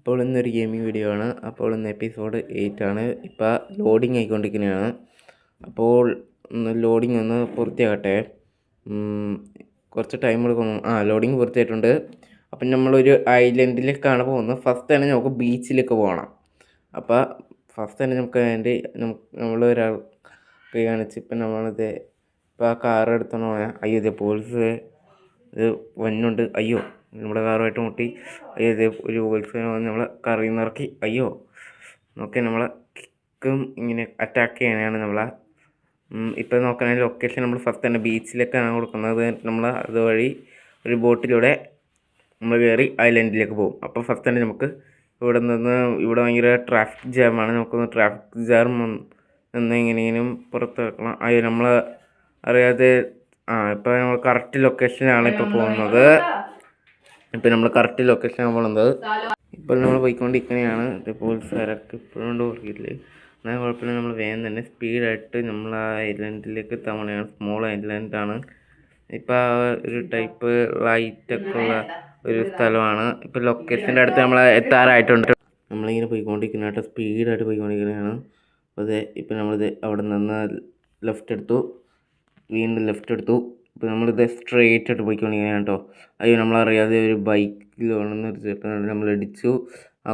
അപ്പോൾ ഇന്നൊരു gaming video ആണ്. അപ്പോൾ ഇന്ന് എപ്പിസോഡ് 8 ആണ്. ഇപ്പോൾ ലോഡിങ് ആയിക്കൊണ്ടിരിക്കുന്നതാണ്. അപ്പോൾ ലോഡിങ് ഒന്ന് പൂർത്തിയാകട്ടെ. കുറച്ച് ടൈം എടുക്കുന്നു. ലോഡിങ് പൂർത്തിയായിട്ടുണ്ട്. അപ്പം നമ്മളൊരു ഐലൻഡിലേക്കാണ് പോകുന്നത്. ഫസ്റ്റ് തന്നെ നമുക്ക് ബീച്ചിലേക്ക് പോകണം. അപ്പോൾ ഫസ്റ്റ് തന്നെ നമുക്ക് വേണ്ടി നമ്മളൊരാൾ കൈ കാണിച്ച് ഇപ്പം നമ്മളിത് ഇപ്പോൾ ആ കാർ എടുത്തോണ്ട് പോയാൽ അയ്യോ ഇത് പോലീസ് ഇത് വന്നുണ്ട്. അയ്യോ നമ്മുടെ കാറുമായിട്ട് മുട്ടി. അയ്യോ ഇത് ഒരു പോലീസ് വന്ന് നമ്മളെ കാറിൽ നിന്ന് ഇറക്കി. അയ്യോ നോക്കി നമ്മളെ കിക്കും ഇങ്ങനെ അറ്റാക്ക് ചെയ്യാനാണ് നമ്മളെ. ഇപ്പം നോക്കുകയാണെങ്കിൽ ലൊക്കേഷൻ നമ്മൾ ഫസ്റ്റ് തന്നെ ബീച്ചിലേക്കാണ് കൊടുക്കുന്നത്. നമ്മൾ അതുവഴി ഒരു ബോട്ടിലൂടെ നമ്മൾ കയറി ഐലൻഡിലേക്ക് പോകും. അപ്പോൾ ഫസ്റ്റ് തന്നെ നമുക്ക് ഇവിടെ ഭയങ്കര ട്രാഫിക് ജാമാണ്. നമുക്കൊന്ന് ട്രാഫിക് ജാം നിന്ന് എങ്ങനെയെങ്കിലും പുറത്ത് വെക്കണം. അയ്യോ നമ്മൾ അറിയാതെ ഇപ്പോൾ നമ്മൾ കറക്റ്റ് ലൊക്കേഷനാണ് ഇപ്പോൾ പോകുന്നത്. ഇപ്പം നമ്മൾ കറക്റ്റ് ലൊക്കേഷനാണ് പോകുന്നത്. ഇപ്പോൾ നമ്മൾ പോയിക്കൊണ്ടിരിക്കുകയാണ്. പോലീസുകാരൊക്കെ ഇപ്പോഴും കൊണ്ട് ഓർക്കില്ലേ. എന്നാൽ കുഴപ്പമില്ല, നമ്മൾ വേഗം തന്നെ സ്പീഡായിട്ട് നമ്മൾ ആ ഐലൻഡിലേക്ക് തവണയാണ്. സ്മോൾ ഐലൻഡാണ്. ഇപ്പം ആ ഒരു ടൈപ്പ് ലൈറ്റൊക്കെ ഉള്ള ഒരു സ്ഥലമാണ്. ഇപ്പം ലൊക്കേഷൻ്റെ അടുത്ത് നമ്മൾ എത്താറായിട്ടുണ്ട്. നമ്മളിങ്ങനെ പോയിക്കൊണ്ടിരിക്കുന്ന കേട്ടോ, സ്പീഡായിട്ട് പോയിക്കൊണ്ടിരിക്കുന്നതാണ്. അപ്പോൾ അതെ ഇപ്പം നമ്മളിത് അവിടെ നിന്ന് ലെഫ്റ്റ് എടുത്തു, വീണ്ടും ലെഫ്റ്റ് എടുത്തു. ഇപ്പോൾ നമ്മളിത് സ്ട്രെയിറ്റ് ആയിട്ട് പോയിക്കൊണ്ടിരിക്കുകയാണ് കേട്ടോ. അയ്യോ നമ്മളറിയാതെ ഒരു ബൈക്കിൽ വേണമെന്ന് വെച്ചിട്ടുണ്ട്, നമ്മൾ ഇടിച്ചു.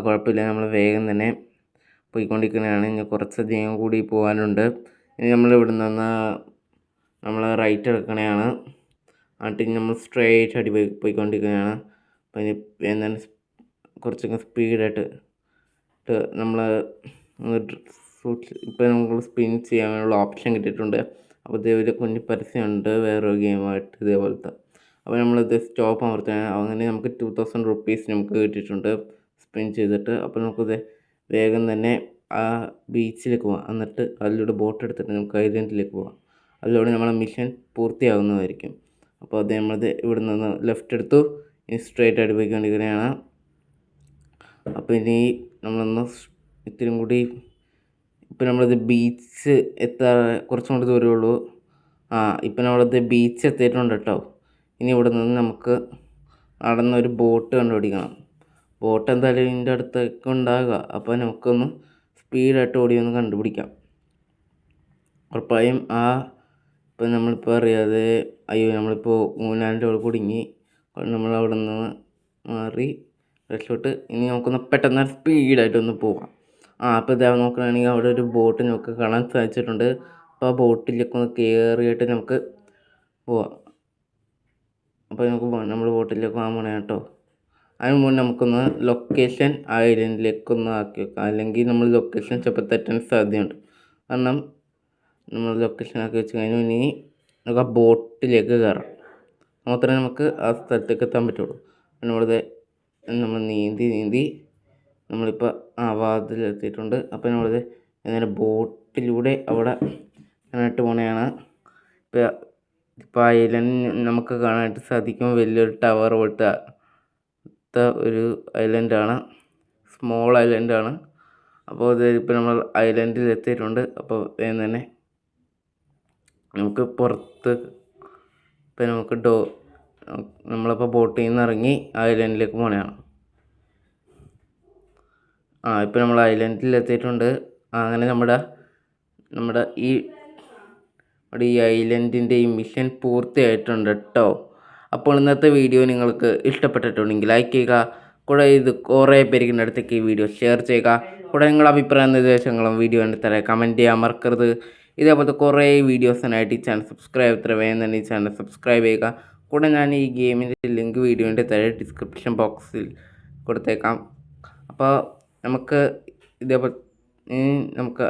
കുഴപ്പമില്ല, നമ്മൾ വേഗം തന്നെ പോയിക്കൊണ്ടിരിക്കുന്നതാണ്. ഇനി കുറച്ചധികം കൂടി പോകാനുണ്ട്. ഇനി നമ്മൾ ഇവിടെ നിന്ന് നമ്മൾ റൈറ്റ് എടുക്കണതാണ്. എന്നിട്ട് നമ്മൾ സ്ട്രെയിറ്റ് ആയിട്ട് പോയിക്കൊണ്ടിരിക്കുന്നതാണ്. അപ്പം ഇനി എന്താണ് കുറച്ചൊക്കെ സ്പീഡായിട്ട് നമ്മൾ ഇപ്പോൾ നമുക്ക് സ്പിൻ ചെയ്യാനുള്ള ഓപ്ഷൻ കിട്ടിയിട്ടുണ്ട്. അപ്പോൾ ഇതേപോലെ കുഞ്ഞു പരസ്യമുണ്ട് വേറൊരു ഗെയിമായിട്ട് ഇതേപോലത്തെ. അപ്പോൾ നമ്മളിത് സ്റ്റോപ്പ് അമർത്താൻ അങ്ങനെ നമുക്ക് 2000 റുപ്പീസ് നമുക്ക് കിട്ടിയിട്ടുണ്ട് സ്പിൻ ചെയ്തിട്ട്. അപ്പോൾ നമുക്കിത് വേഗം തന്നെ ആ ബീച്ചിലേക്ക് പോകാം. എന്നിട്ട് അതിലൂടെ ബോട്ട് എടുത്തിട്ട് നമുക്ക് ഐലൻഡിലേക്ക് പോകാം. അതിലൂടെ നമ്മളെ മിഷൻ പൂർത്തിയാകുന്നതായിരിക്കും. അപ്പോൾ അത് നമ്മളത് ഇവിടെ നിന്ന് ലെഫ്റ്റ് എടുത്തു, ഇനി സ്ട്രെയിറ്റ് ആയിട്ട് പോയിക്കൊണ്ടിരിക്കുകയാണ്. അപ്പോൾ ഇനി നമ്മളൊന്ന് ഇത്തിരി കൂടി ഇപ്പം നമ്മളിത് ബീച്ച് കുറച്ചും കൂടി ദൂരമേ ഉള്ളൂ. ഇപ്പം നമ്മളിത് ബീച്ച് എത്തിയിട്ടുണ്ട് കേട്ടോ. ഇനി ഇവിടെ നിന്ന് നമുക്ക് നടന്നൊരു ബോട്ട് കണ്ടുപിടിക്കണം. ബോട്ട് എന്തായാലും ഇതിൻ്റെ അടുത്തേക്ക് ഉണ്ടാകുക. അപ്പോൾ നമുക്കൊന്ന് സ്പീഡായിട്ട് ഓടി ഒന്ന് കണ്ടുപിടിക്കാം. ഉറപ്പായും ഇപ്പം നമ്മളിപ്പോൾ അറിയാതെ അയ്യോ നമ്മളിപ്പോൾ മൂന്നാലിൻ്റെ അവിടെ കുടുങ്ങി. നമ്മളവിടെ നിന്ന് മാറി രക്ഷപ്പെട്ട് ഇനി നമുക്കൊന്ന് പെട്ടെന്ന് സ്പീഡായിട്ടൊന്ന് പോകാം. അപ്പോൾ ഇതാ നോക്കുകയാണെങ്കിൽ അവിടെ ഒരു ബോട്ട് നമുക്ക് കാണാൻ സാധിച്ചിട്ടുണ്ട്. അപ്പോൾ ആ ബോട്ടിലേക്ക് ഒന്ന് കയറിയിട്ട് നമുക്ക് പോവാം. അപ്പോൾ നമുക്ക് നമ്മൾ ബോട്ടിലേക്ക് പോകാൻ പോകണം കേട്ടോ. അതിന് മുന്നേ നമുക്കൊന്ന് ലൊക്കേഷൻ ഐലൻഡിലേക്കൊന്ന് ആക്കി വെക്കാം. അല്ലെങ്കിൽ നമ്മൾ ലൊക്കേഷൻ ചിലപ്പോൾ തെറ്റാൻ സാധ്യതയുണ്ട്. കാരണം നമ്മൾ ലൊക്കേഷൻ ആക്കി വെച്ച് കഴിഞ്ഞാൽ ഇനി നമുക്ക് ആ ബോട്ടിലേക്ക് കയറാം. മാത്രമേ നമുക്ക് ആ സ്ഥലത്തേക്ക് എത്താൻ പറ്റുള്ളൂ. നമ്മളിത് നമ്മൾ നീന്തി നമ്മളിപ്പോൾ വാതിലെത്തിയിട്ടുണ്ട്. അപ്പോൾ നമ്മളിത് നേരെ ബോട്ടിലൂടെ അവിടെ കാണാനായിട്ട് പോകണതാണ്. ഇപ്പോൾ ഐലൻഡ് നമുക്ക് കാണാനായിട്ട് സാധിക്കും. വലിയൊരു ടവർ പോലത്തെ ഒരു ഐലൻഡാണ്, സ്മോൾ ഐലൻഡാണ്. അപ്പോൾ ഇത് ഇപ്പോൾ നമ്മൾ ഐലൻഡിൽ എത്തിയിട്ടുണ്ട്. അപ്പോൾ വേഗം തന്നെ നമുക്ക് പുറത്ത് ഇപ്പം നമുക്ക് നമ്മളപ്പോൾ ബോട്ടിൽ നിന്ന് ഇറങ്ങി ഐലൻഡിലേക്ക് പോകണതാണ്. ഇപ്പോൾ നമ്മൾ ഐലൻഡിൽ എത്തിയിട്ടുണ്ട്. അങ്ങനെ നമ്മുടെ ഈ ഐലൻഡിൻ്റെ ഈ മിഷൻ പൂർത്തിയായിട്ടുണ്ട് കേട്ടോ. അപ്പോൾ ഇന്നത്തെ വീഡിയോ നിങ്ങൾക്ക് ഇഷ്ടപ്പെട്ടിട്ടുണ്ടെങ്കിൽ ലൈക്ക് ചെയ്യുക. കൂടെ ഇത് കുറേ പേരിൻ്റെ അടുത്തേക്ക് ഈ വീഡിയോ ഷെയർ ചെയ്യുക. കൂടെ നിങ്ങളുടെ അഭിപ്രായ നിർദ്ദേശങ്ങളും വീഡിയോ കണ്ടിട്ട് കമൻറ്റ് ചെയ്യാൻ മറക്കരുത്. ഇതേപോലത്തെ കുറേ വീഡിയോസിനായിട്ട് ഈ ചാനൽ വേഗം തന്നെ ഈ ചാനൽ സബ്സ്ക്രൈബ് ചെയ്യുക. കൂടെ ഞാൻ ഈ ഗെയിമിൻ്റെ ലിങ്ക് വീഡിയോൻ്റെ താഴെ ഡിസ്ക്രിപ്ഷൻ ബോക്സിൽ കൊടുത്തേക്കാം. അപ്പോൾ നമുക്ക്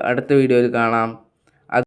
അടുത്ത വീഡിയോയിൽ കാണാം.